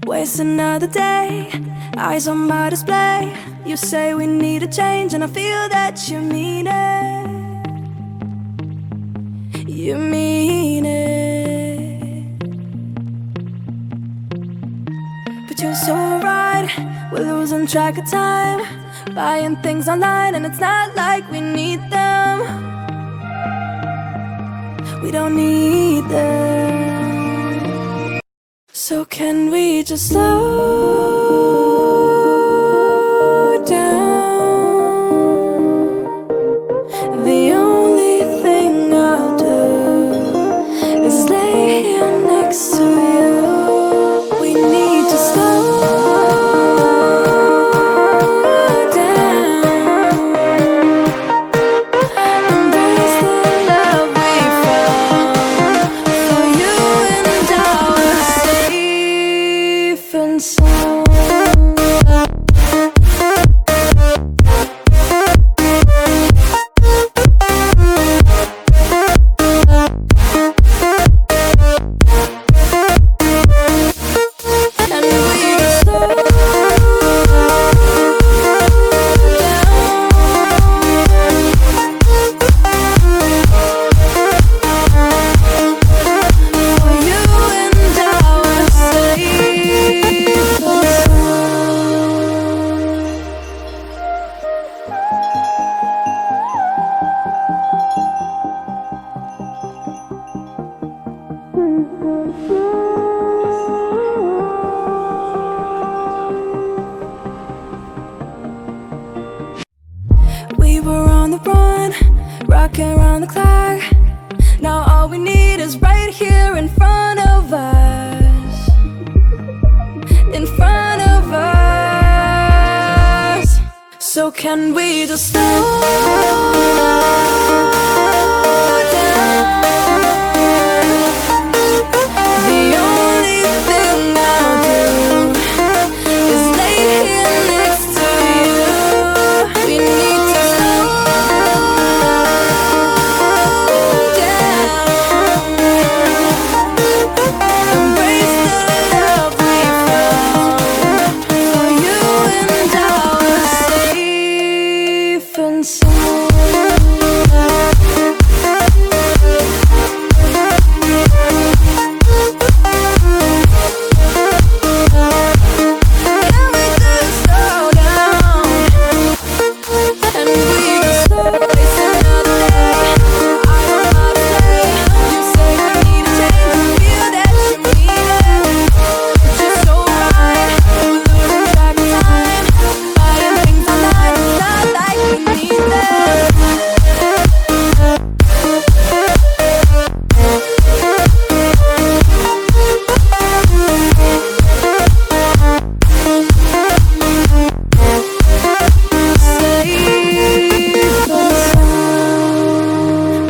Waste another day, eyes on my display. You say we need a change, and I feel that you mean it. You mean it. But you're so right, we're losing track of time, buying things online, and it's not like we need them. We don't need them. So can we just slow down? The only thing I'll do is lay here next to you. We need to slow down. Embrace the love we found. For you and I were safe and sound. We were on the run, rocking around the clock. Now all we need is right here in front of us. In front of us. So can we just slow down? The only thing I'll do is lay here next to you. We need to slow down. Embrace the love we found. For you and I were safe and sound. Can we just slow down? And we just slow waste another day. I don't know how to play. You say we need a change, and I feel that you mean it. But you're so right, we're losing track of time, buying things online, it's not like we need them.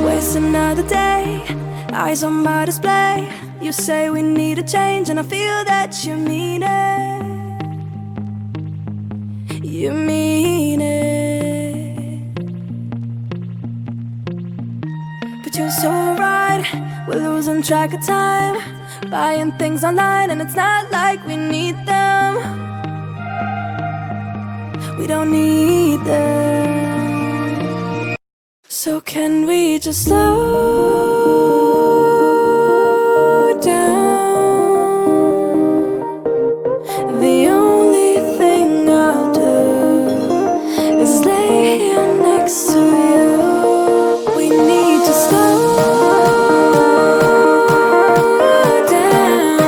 Waste another day, eyes on my display. You say we need a change, and I feel that you mean it. You mean it. But you're so right, we're losing track of time, buying things online, and it's not like we need them. We don't need them. So can we just slow down? The only thing I'll do is lay here next to you. We need to slow down.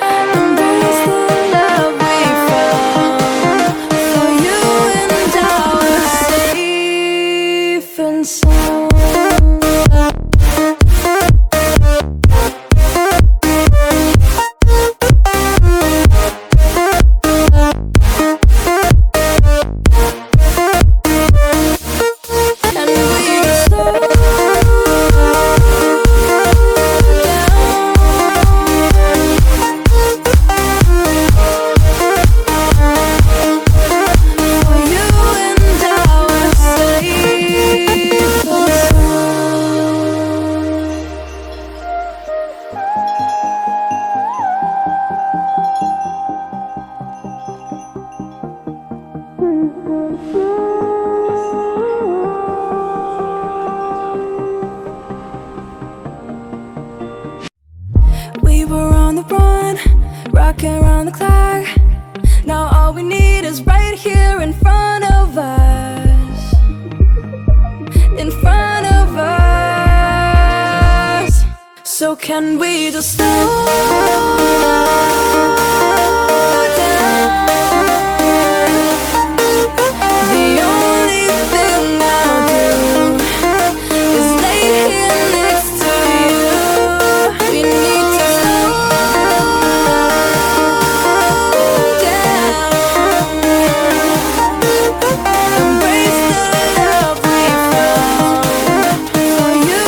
Embrace the love we found. For you and I were safe and sound. were on the run, rocking around the clock. Now all we need is right here in front of us. In front of us. So can we just slow down? The only thing I'll do is lay here next to you. We need to slow down. Embrace the love we found. For you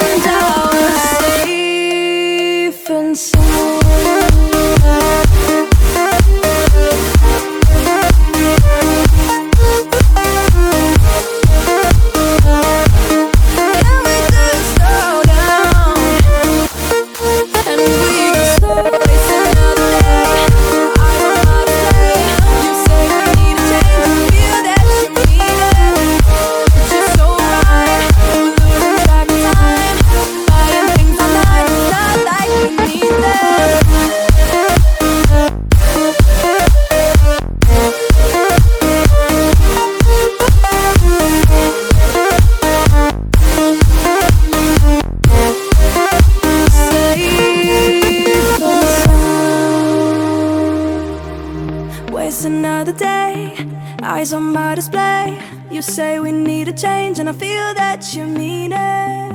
and I are safe and sound. Can we just slow down? And we can slow waste another day. I don't know how to play. You say we need a change. Feel that you mean it. It's just so right. We're losing track of time. Buying things online. It's not like we need them. Waste another day, eyes on my display. You say we need a change, and I feel that you mean it.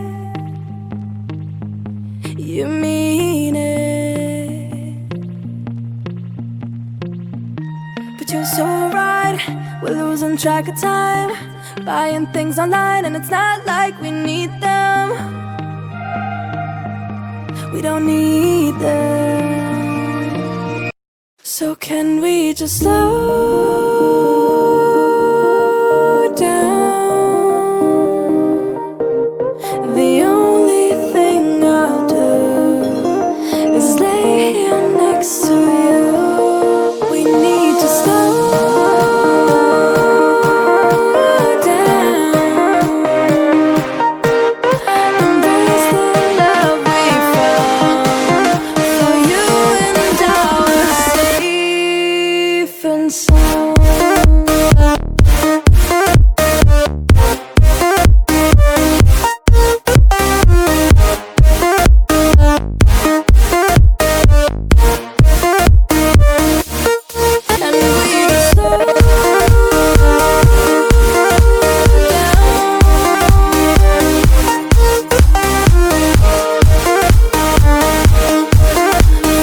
You mean it. But you're so right, we're losing track of time. Buying things online, and it's not like we need them. We don't need them. So can we just slow down? The only thing I'll do is lay here next to you. We need to slow down. Embrace the love we found. For you and I are safe and sound. And we just slow down.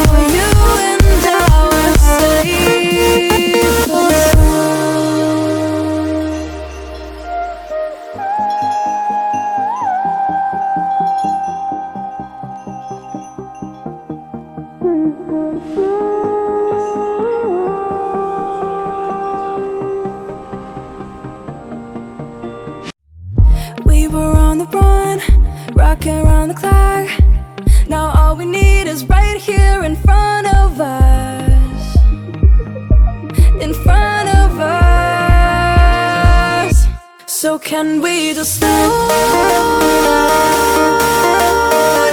For you and I are safe and we were on the run, rocking around the clock. Now all we need is right here in front of us. In front of us. So can we just slow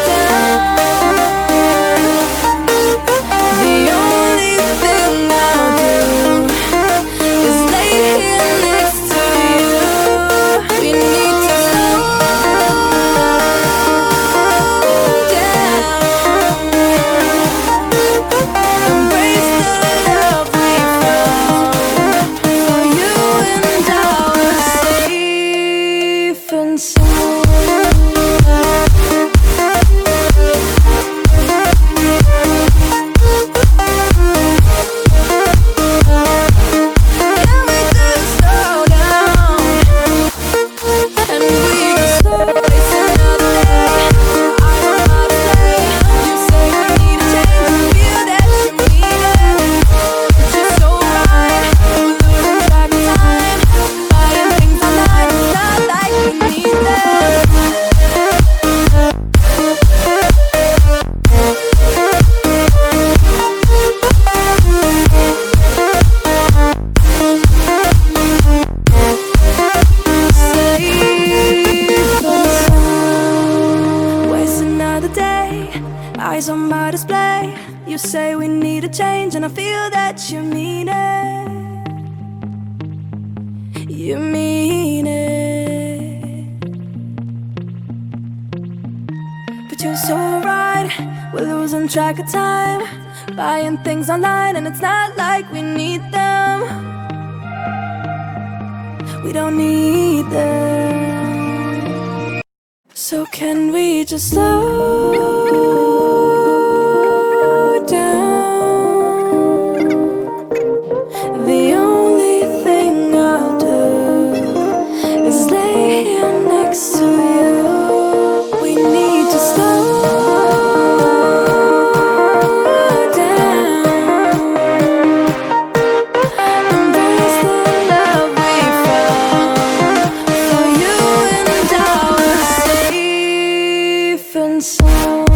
down? The only thing I'll do is lay here next to you. We need to slow down. Embrace the love we found. For you and I are safe and sound. Eyes on my display. You say we need a change, and I feel that you mean it. You mean it. But you're so right, we're losing track of time, buying things online, and it's not like we need them. We don't need them. So can we just slow down? The only thing I'll do is lay here next to you. We need to slow down. Embrace the love we found. For you and I were safe and sound.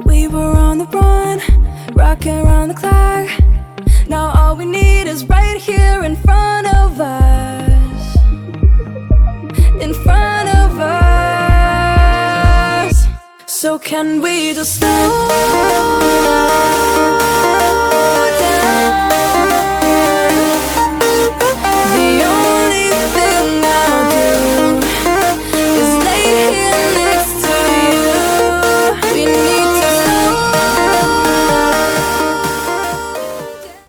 We were on the run, rocking around the clock. Now all we need is right here in front of us. In front of us. So can we just slow